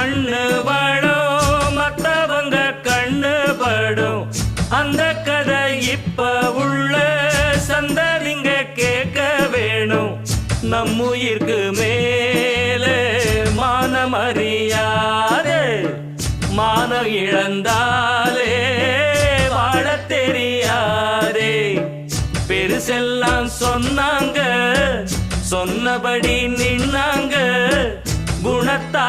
மண்ணு வாழும் மத்தவங்க கண்ணு படும் அந்த கதை இப்ப உள்ள சந்ததிங்க கேட்க வேணும். நம்முயிர்க்கு மேலே மானம் அறியாதே, மானம் இழந்தாலே வாழ தெரியாதே. பெருசெல்லாம் சொன்னாங்க, சொன்னபடி நின்னாங்க, குணத்தா